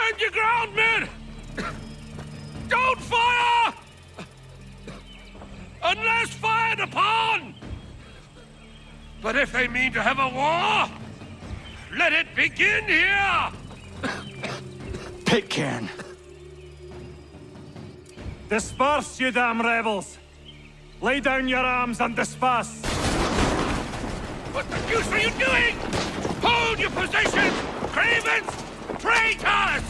Stand your ground, men! Don't fire! Unless fired upon! But if they mean to have a war, let it begin here! Pitcairn! Disperse, you damn rebels! Lay down your arms and disperse! What the deuce are you doing? Hold your positions! Cravens! Traitors!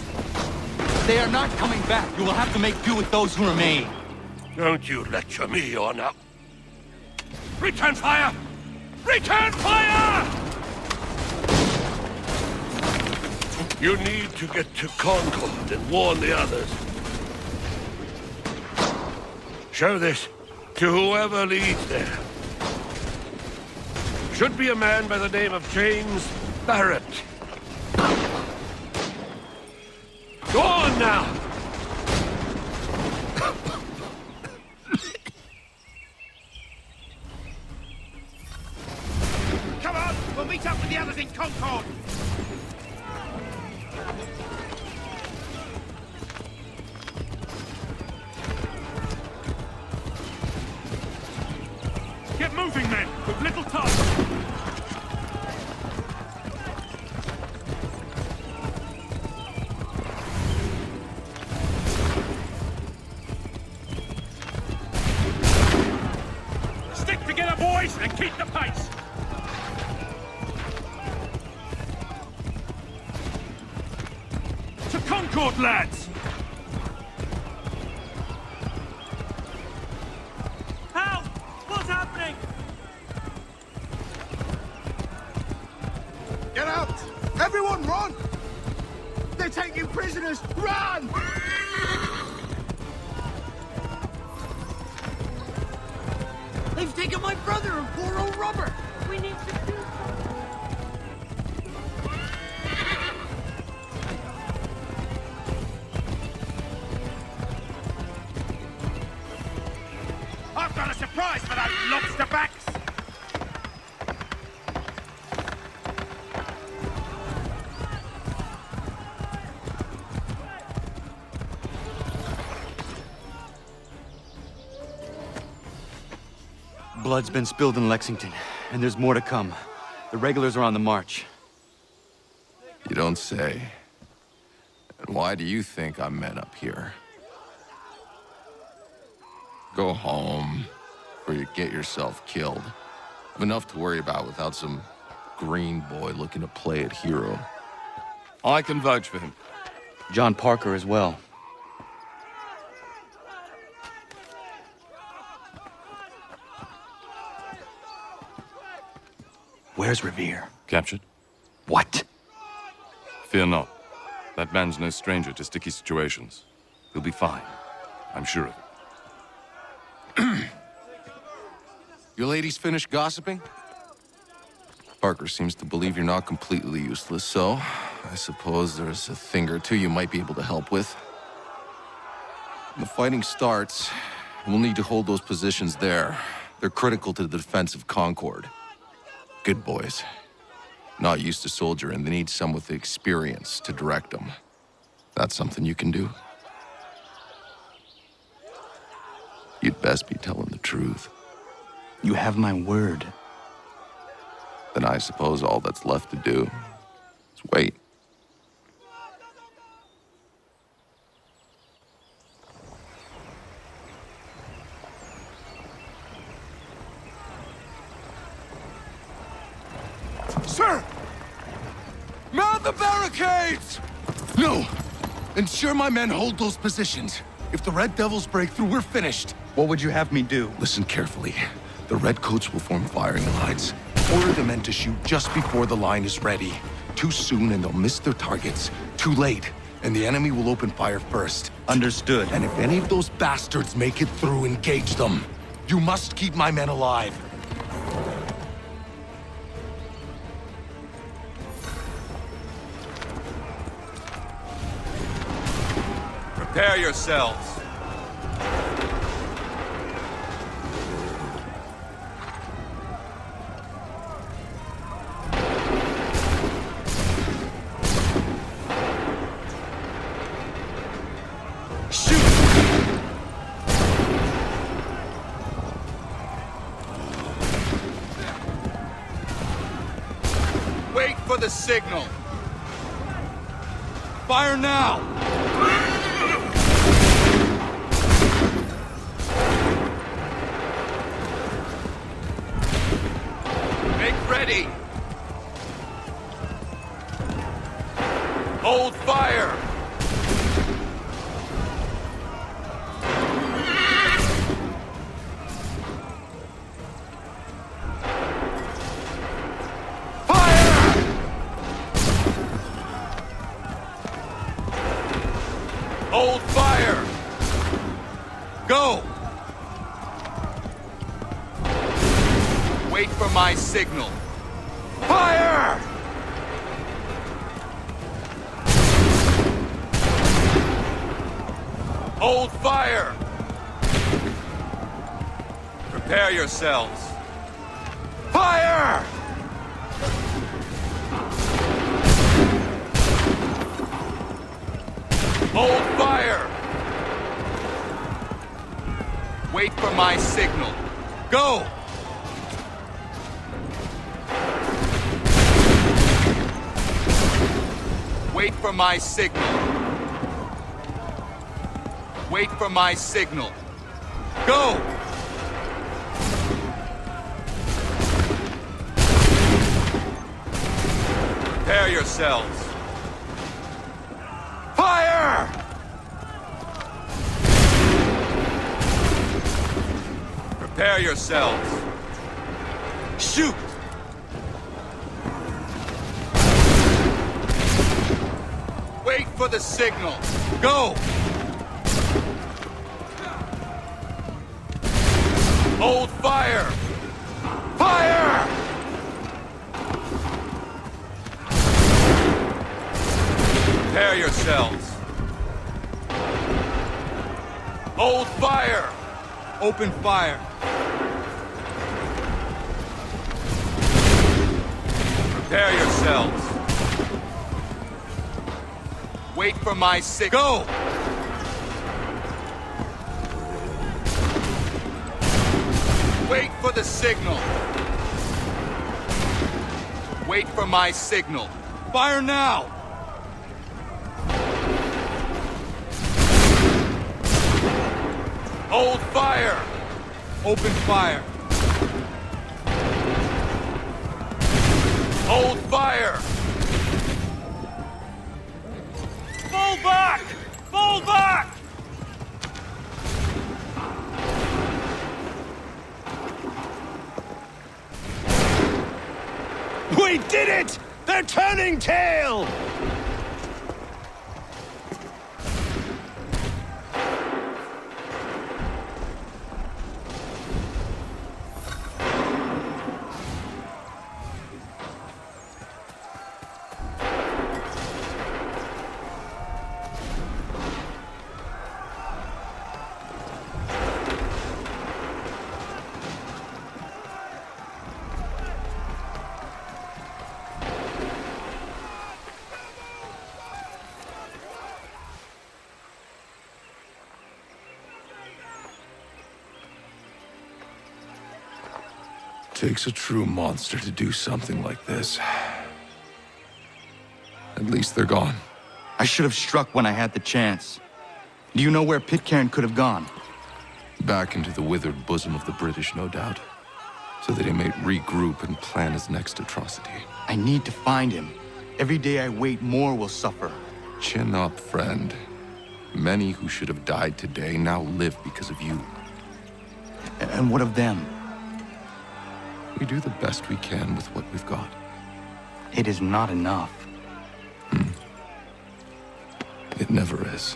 They are not coming back. You will have to make do with those who remain. Don't you lecture me or now. Return fire! Return fire! You need to get to Concord and warn the others. Show this to whoever leads there. Should be a man by the name of James Barrett. Go on now! Come on! We'll meet up with the others in Concord! Get moving, men! With little time! Stick together, boys, and keep the pace! To Concord, lads! Help! What's happening? Get out! Everyone run! They're taking prisoners! Run! They've taken my brother and poor old Robert! We need to do something! I've got a surprise for those lobster backs! Blood's been spilled in Lexington, and there's more to come. The regulars are on the march. You don't say. And why do you think I'm men up here? Go home, or you get yourself killed. I've enough to worry about without some green boy looking to play at hero. I can vouch for him. John Parker as well. Where's Revere? Captured? What? Fear not. That man's no stranger to sticky situations. He'll be fine. I'm sure of it. Your ladies finished gossiping? Parker seems to believe you're not completely useless, so I suppose there's a thing or two you might be able to help with. When the fighting starts, we'll need to hold those positions there. They're critical to the defense of Concord. Good boys. Not used to soldiering, they need some with the experience to direct them. That's something you can do? You'd best be telling the truth. You have my word. Then I suppose all that's left to do is wait. Sir! Mount the barricades! No! Ensure my men hold those positions. If the Red Devils break through, we're finished. What would you have me do? Listen carefully. The Redcoats will form firing lines. Order the men to shoot just before the line is ready. Too soon and they'll miss their targets. Too late, and the enemy will open fire first. Understood. And if any of those bastards make it through, engage them. You must keep my men alive. Prepare yourselves. Wait for the signal. Fire now! Make ready! Hold fire! Hold fire! Go! Wait for my signal. Fire! Hold fire! Prepare yourselves. Fire! Hold fire! Wait for my signal. Go! Wait for my signal. Wait for my signal. Go! Prepare yourselves. Fire! Prepare yourselves. Shoot! Wait for the signal. Go! Hold fire! Fire! Prepare yourselves. Hold fire! Open fire. Prepare yourselves. Wait for my signal. Go! Wait for the signal. Wait for my signal. Fire now! Hold fire! Open fire. Hold fire! Fall back! Fall back! We did it! They're turning tail! Takes a true monster to do something like this. At least they're gone. I should have struck when I had the chance. Do you know where Pitcairn could have gone? Back into the withered bosom of the British, no doubt. So that he may regroup and plan his next atrocity. I need to find him. Every day I wait, more will suffer. Chin up, friend. Many who should have died today now live because of you. And what of them? We do the best we can with what we've got. It is not enough. It never is.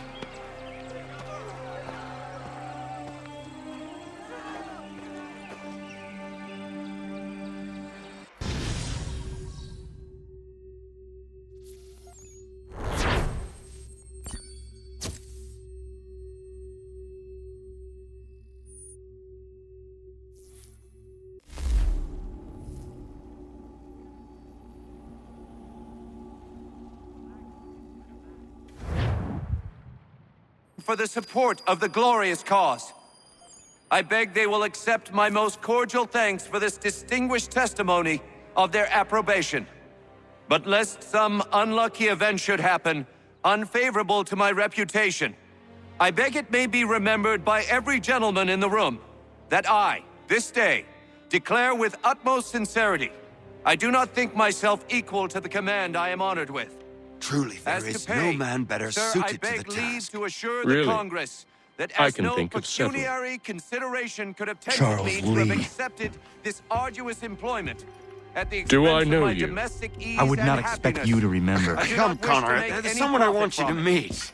For the support of the glorious cause. I beg they will accept my most cordial thanks for this distinguished testimony of their approbation. But lest some unlucky event should happen, unfavorable to my reputation, I beg it may be remembered by every gentleman in the room that I, this day, declare with utmost sincerity, I do not think myself equal to the command I am honored with. Truly, there As is to pay, no man better sir, suited I to beg the leave task. to assure Really? the Congress that I as can no think of several. pecuniary consideration could have tempted Charles me to have Lee. accepted this arduous employment at the expense Do I of know my you? domestic ease I would and not expect happiness. you to remember. I do Come, not wish Connor, to make there's any someone I profit want you to from it. meet.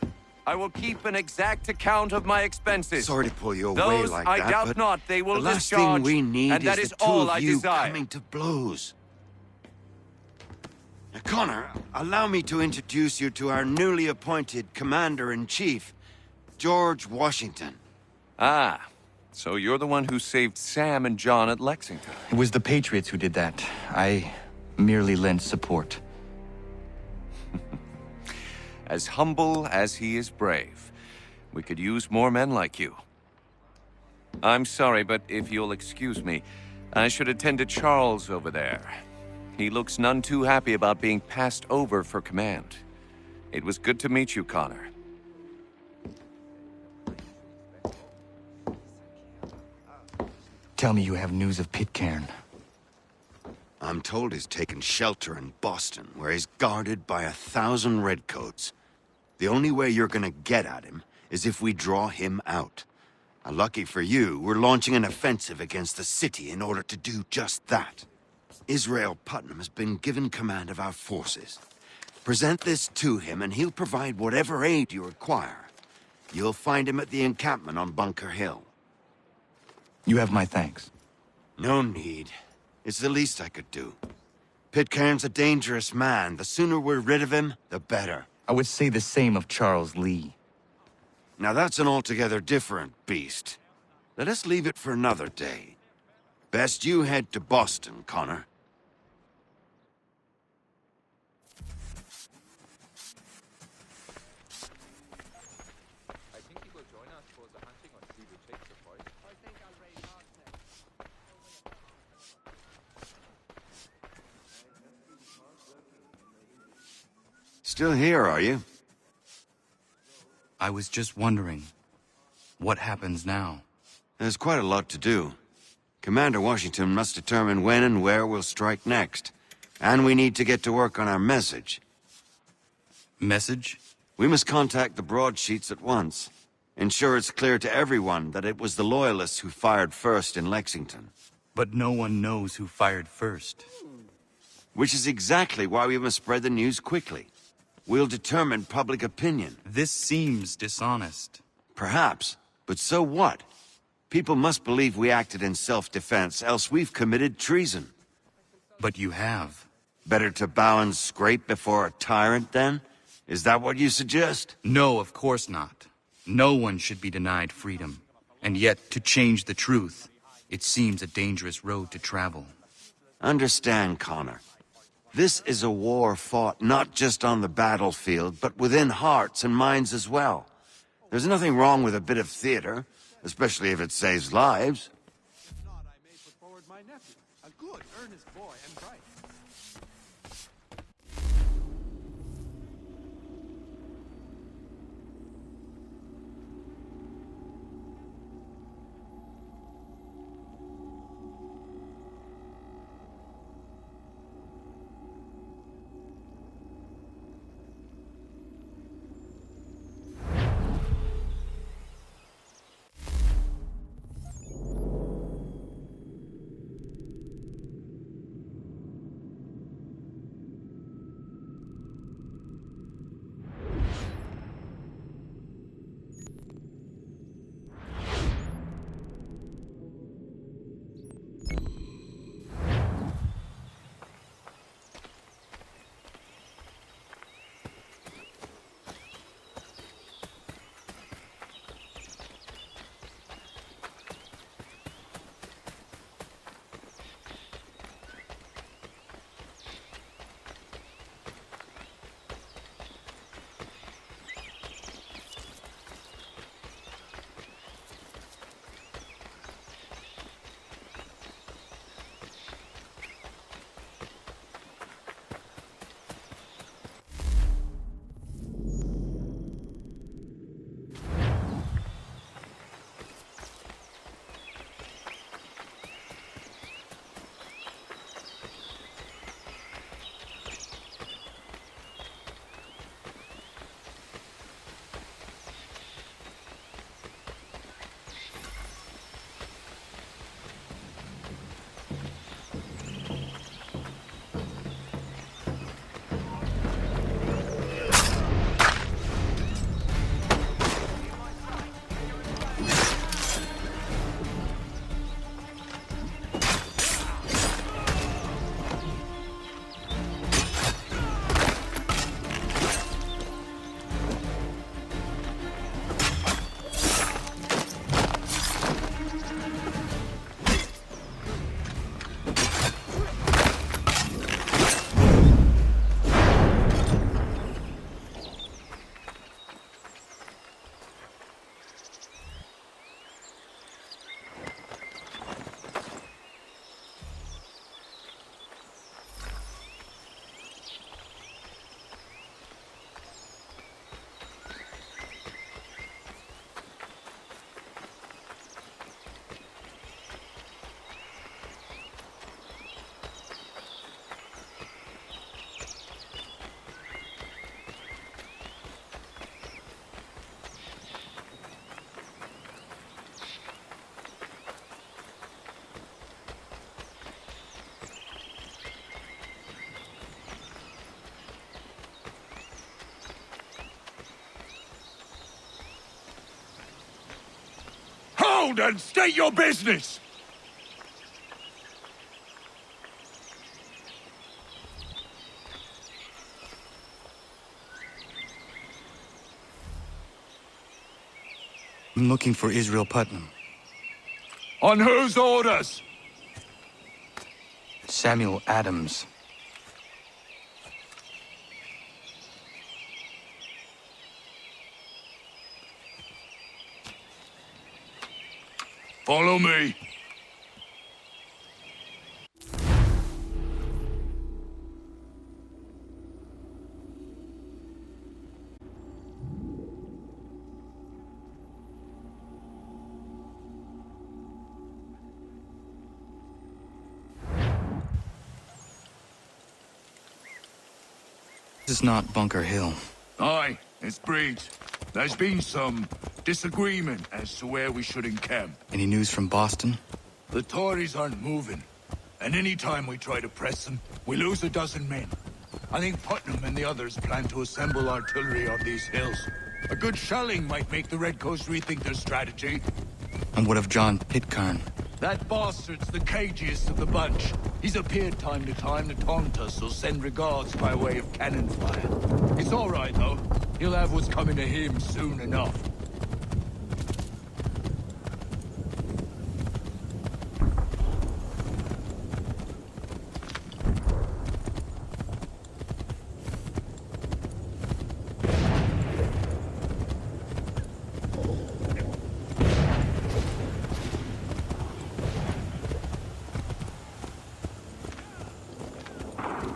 I will keep an exact account of my expenses. Sorry to pull you away Those like I that, doubt but not they will the last discharge, thing we need and that is is the two all of I you desire. coming to blows. Now, Connor, allow me to introduce you to our newly appointed Commander-in-Chief, George Washington. Ah, so you're the one who saved Sam and John at Lexington. It was the Patriots who did that. I merely lent support. As humble as he is brave. We could use more men like you. I'm sorry, but if you'll excuse me, I should attend to Charles over there. He looks none too happy about being passed over for command. It was good to meet you, Connor. Tell me you have news of Pitcairn. I'm told he's taken shelter in Boston, where he's guarded by 1,000 redcoats. The only way you're gonna get at him is if we draw him out. And lucky for you, we're launching an offensive against the city in order to do just that. Israel Putnam has been given command of our forces. Present this to him and he'll provide whatever aid you require. You'll find him at the encampment on Bunker Hill. You have my thanks. No need. It's the least I could do. Pitcairn's a dangerous man. The sooner we're rid of him, the better. I would say the same of Charles Lee. Now that's an altogether different beast. Let us leave it for another day. Best you head to Boston, Connor. Still here, are you? I was just wondering, what happens now? There's quite a lot to do. Commander Washington must determine when and where we'll strike next. And we need to get to work on our message. Message? We must contact the broadsheets at once. Ensure it's clear to everyone that it was the Loyalists who fired first in Lexington. But no one knows who fired first. Which is exactly why we must spread the news quickly. We'll determine public opinion. This seems dishonest. Perhaps, but so what? People must believe we acted in self-defense, else we've committed treason. But you have. Better to bow and scrape before a tyrant, then? Is that what you suggest? No, of course not. No one should be denied freedom. And yet, to change the truth, it seems a dangerous road to travel. Understand, Connor. This is a war fought not just on the battlefield, but within hearts and minds as well. There's nothing wrong with a bit of theater, especially if it saves lives. If not, I may put forward my nephew, a good, earnest boy and bright. Eldon, state your business! I'm looking for Israel Putnam. On whose orders? Samuel Adams. Follow me. This is not Bunker Hill. Aye, it's Breach. There's been some disagreement as to where we should encamp. Any news from Boston? The Tories aren't moving, and any time we try to press them, we lose a dozen men. I think Putnam and the others plan to assemble artillery on these hills. A good shelling might make the Redcoats rethink their strategy. And what of John Pitcairn? That bastard's the cagiest of the bunch. He's appeared time to taunt us or send regards by way of cannon fire. It's all right, though. He'll have what's coming to him soon enough.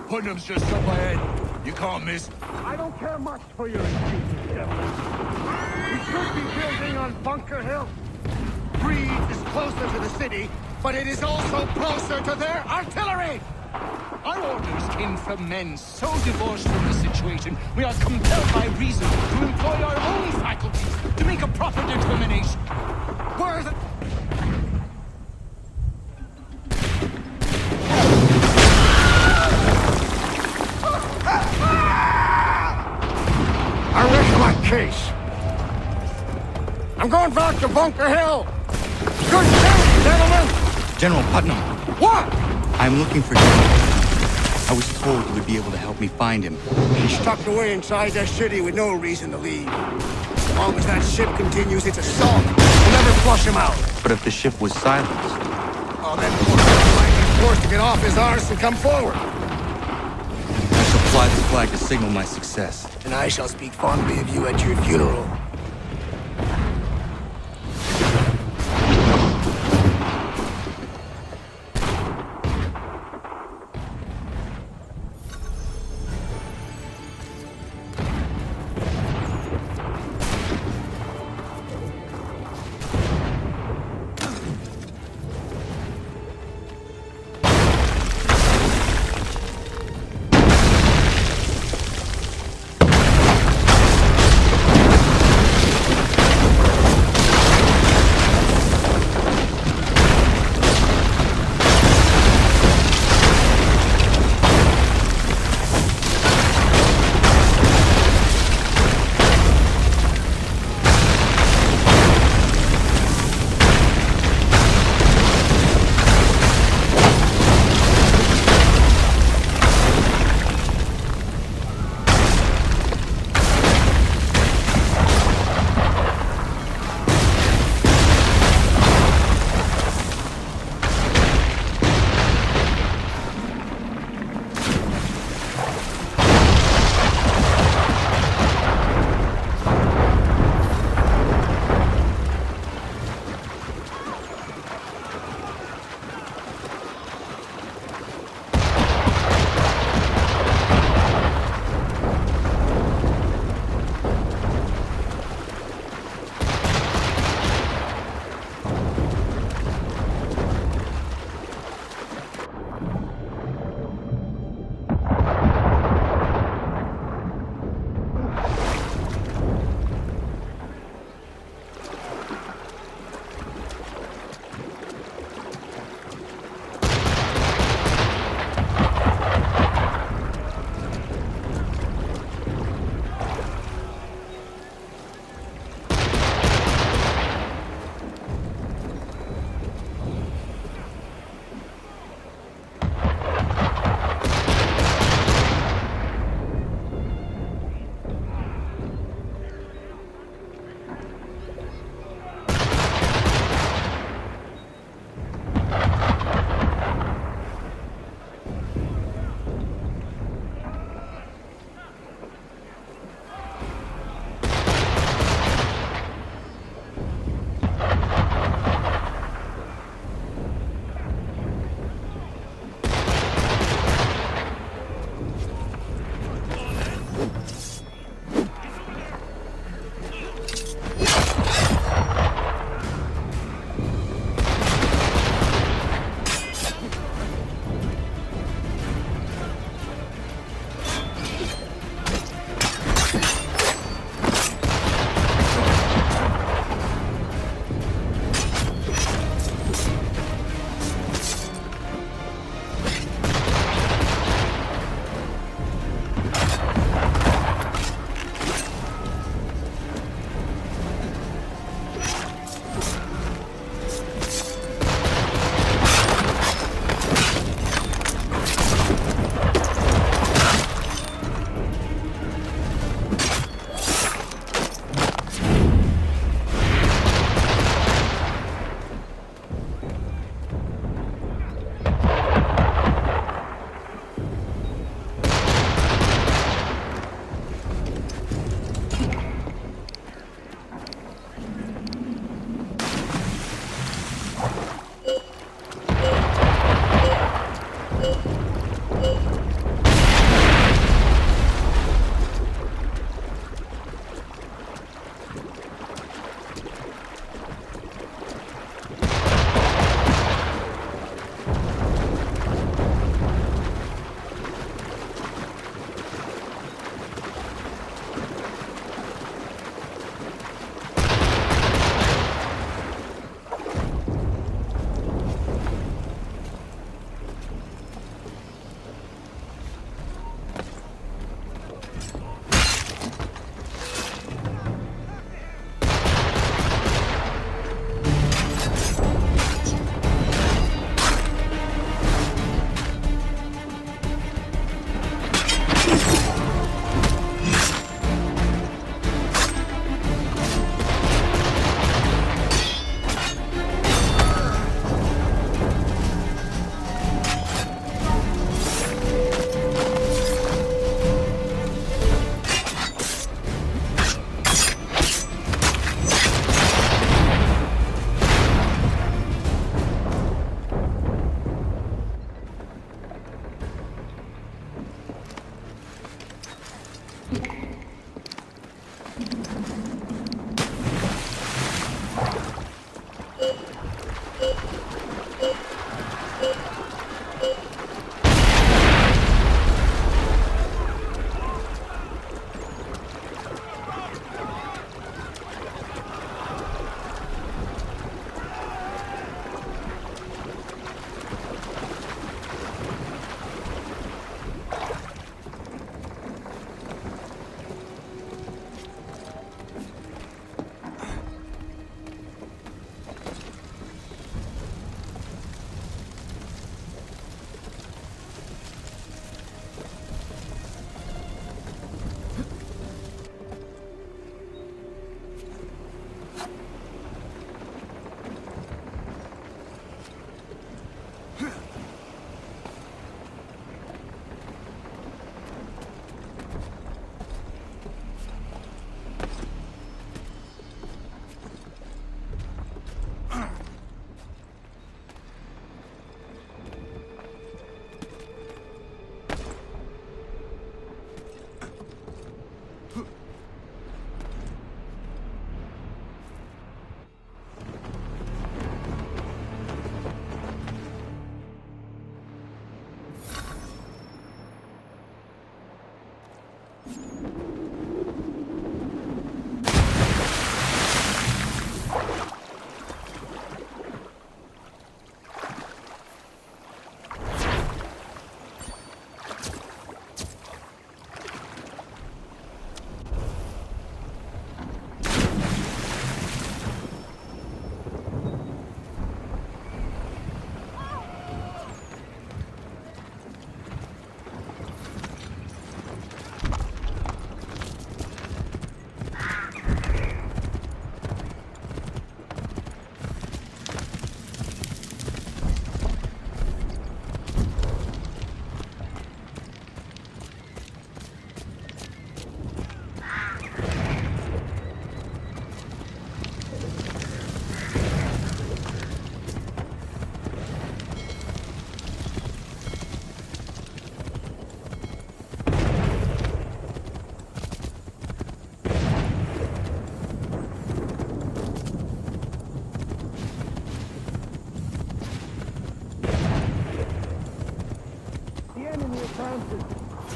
Putnam's just up ahead. You can't miss. I don't care much for your excuses, gentlemen. We should be building on Bunker Hill. Breed is closer to the city, but it is also closer to their artillery! Our orders came from men so divorced from the situation, we are compelled by reason to employ our own faculties to make a proper determination. Where the... I rest my case. I'm going back to Bunker Hill. Good day, gentlemen. General Putnam. What? I'm looking for General. I was told you would be able to help me find him. He's tucked away inside that city with no reason to leave. As long as that ship continues its assault, we'll never flush him out. But if the ship was silenced, Oh, then poor fellow might be forced to get off his arse and come forward. I shall fly this flag to signal my success. And I shall speak fondly of you at your funeral.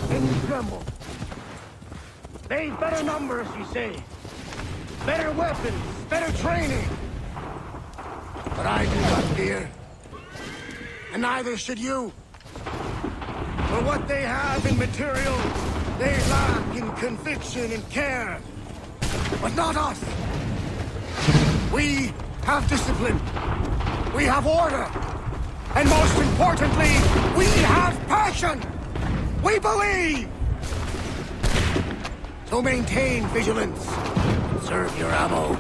And you tremble. They've better numbers, you say. Better weapons, better training. But I do not fear. And neither should you. For what they have in material, they lack in conviction and care. But not us. We have discipline. We have order. And most importantly, we have passion. We believe. So maintain vigilance. Conserve your ammo.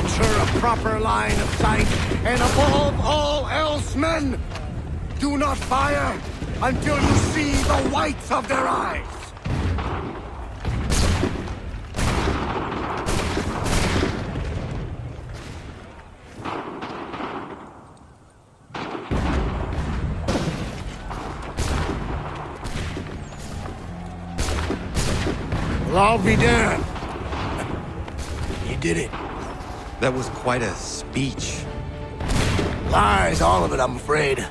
Ensure a proper line of sight. And above all else, men, do not fire until you see the whites of their eyes. Well, I'll be damned. You did it. That was quite a speech. Lies, all of it, I'm afraid.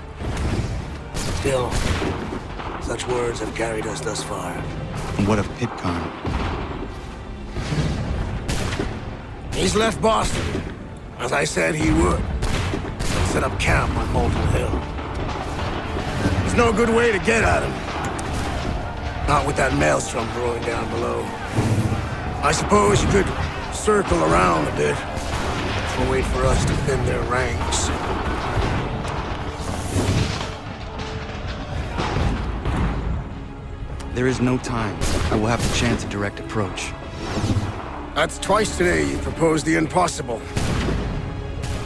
Still, such words have carried us thus far. And what of Pitcairn? He's left Boston, as I said he would. Set up camp on Molten Hill. There's no good way to get at him. Not with that maelstrom brewing down below. I suppose you could circle around a bit, or wait for us to thin their ranks. There is no time. I will have to chance a direct approach. That's twice today you proposed the impossible.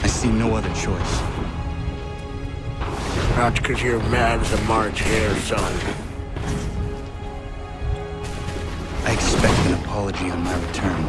I see no other choice. Not because you're mad as a March hare, son. I expect an apology on my return.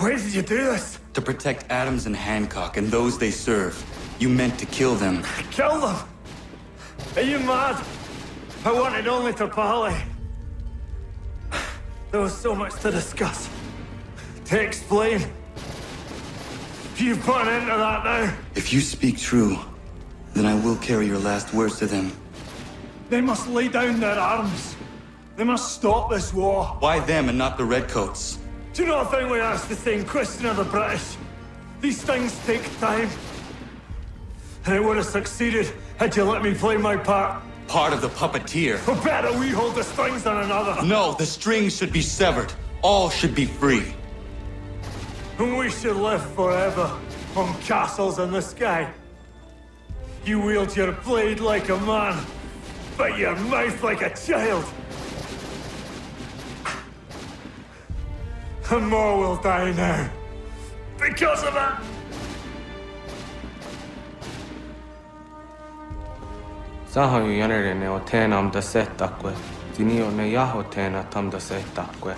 Why did you do this? To protect Adams and Hancock and those they serve, you meant to kill them. Kill them? Are you mad? I wanted only to parley. There was so much to discuss, to explain. You put an end to that now. If you speak true, then I will carry your last words to them. They must lay down their arms. They must stop this war. Why them and not the Redcoats? Do you not think we asked the same question of the British? These things take time. And it would have succeeded had you let me play my part. Part of the puppeteer. Or better we hold the strings on another. No, the strings should be severed. All should be free. And we should live forever on castles in the sky. You wield your blade like a man, but your mouth like a child. And more will die now. Because of it! Saho yanere ne otena am da setakwe. Tinio ne yaho tena tam da setakwe.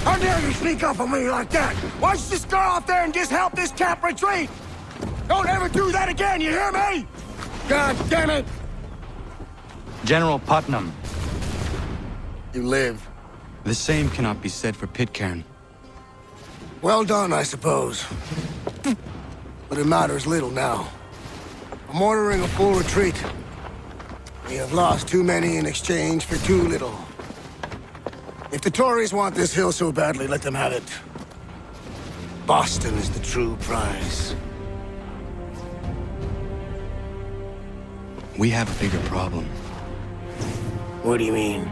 How dare you sneak up on me like that? Why don't you just go out there and just help this camp retreat? Don't ever do that again, you hear me? God damn it! General Putnam. You live. The same cannot be said for Pitcairn. Well done, I suppose. But it matters little now. I'm ordering a full retreat. We have lost too many in exchange for too little. If the Tories want this hill so badly, let them have it. Boston is the true prize. We have a bigger problem. What do you mean?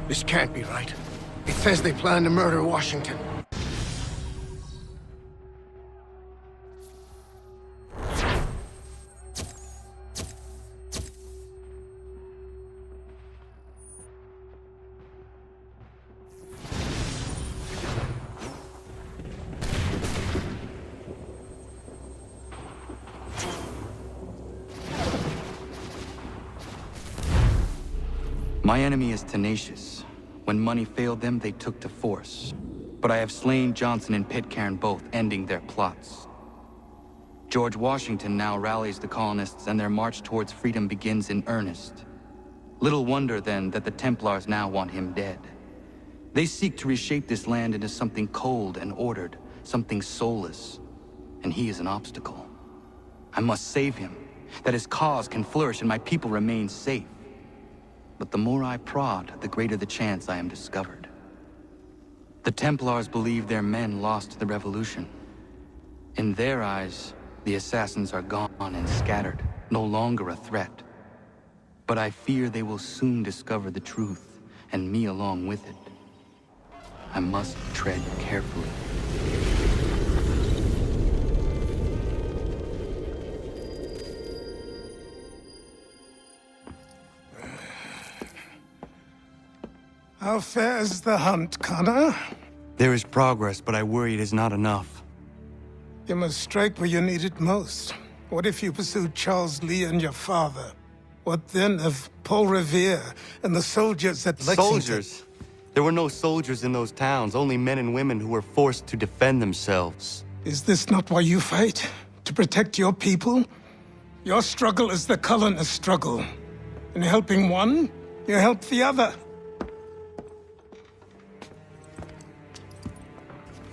This can't be right. It says they plan to murder Washington. My enemy is tenacious. When money failed them, they took to force. But I have slain Johnson and Pitcairn both, ending their plots. George Washington now rallies the colonists and their march towards freedom begins in earnest. Little wonder, then, that the Templars now want him dead. They seek to reshape this land into something cold and ordered, something soulless. And he is an obstacle. I must save him, that his cause can flourish and my people remain safe. But the more I prod, the greater the chance I am discovered. The Templars believe their men lost the revolution. In their eyes, the assassins are gone and scattered, no longer a threat. But I fear they will soon discover the truth, and me along with it. I must tread carefully. How fares the hunt, Connor? There is progress, but I worry it is not enough. You must strike where you need it most. What if you pursued Charles Lee and your father? What then of Paul Revere and the soldiers at Lexington? Soldiers? There were no soldiers in those towns, only men and women who were forced to defend themselves. Is this not why you fight? To protect your people? Your struggle is the colonist struggle. In helping one, you help the other.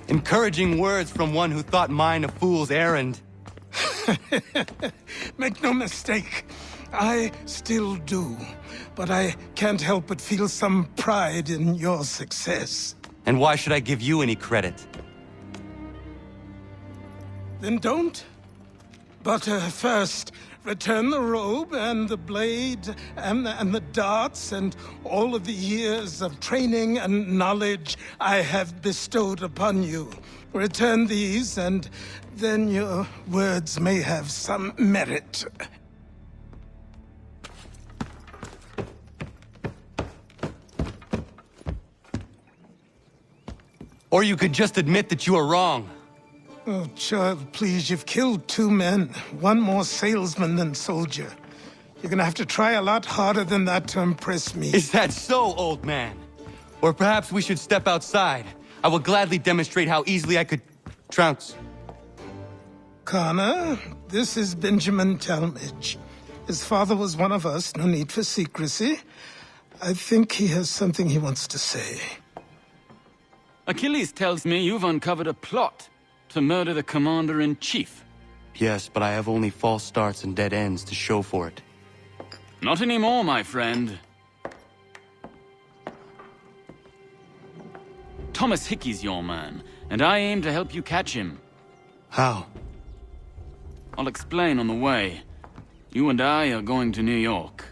Encouraging words from one who thought mine a fool's errand. Make no mistake, I still do. But I can't help but feel some pride in your success. And why should I give you any credit? Then don't. But first, Return the robe and the blade and the darts and all of the years of training and knowledge I have bestowed upon you. Return these, and then your words may have some merit. Or you could just admit that you are wrong. Oh, child, please, you've killed 2 men. One more salesman than soldier. You're gonna have to try a lot harder than that to impress me. Is that so, old man? Or perhaps we should step outside. I will gladly demonstrate how easily I could trounce. Connor, this is Benjamin Talmadge. His father was one of us, no need for secrecy. I think he has something he wants to say. Achilles tells me you've uncovered a plot to murder the commander-in-chief. Yes, but I have only false starts and dead ends to show for it. Not anymore, my friend. Thomas Hickey's your man, and I aim to help you catch him. How? I'll explain on the way. You and I are going to New York.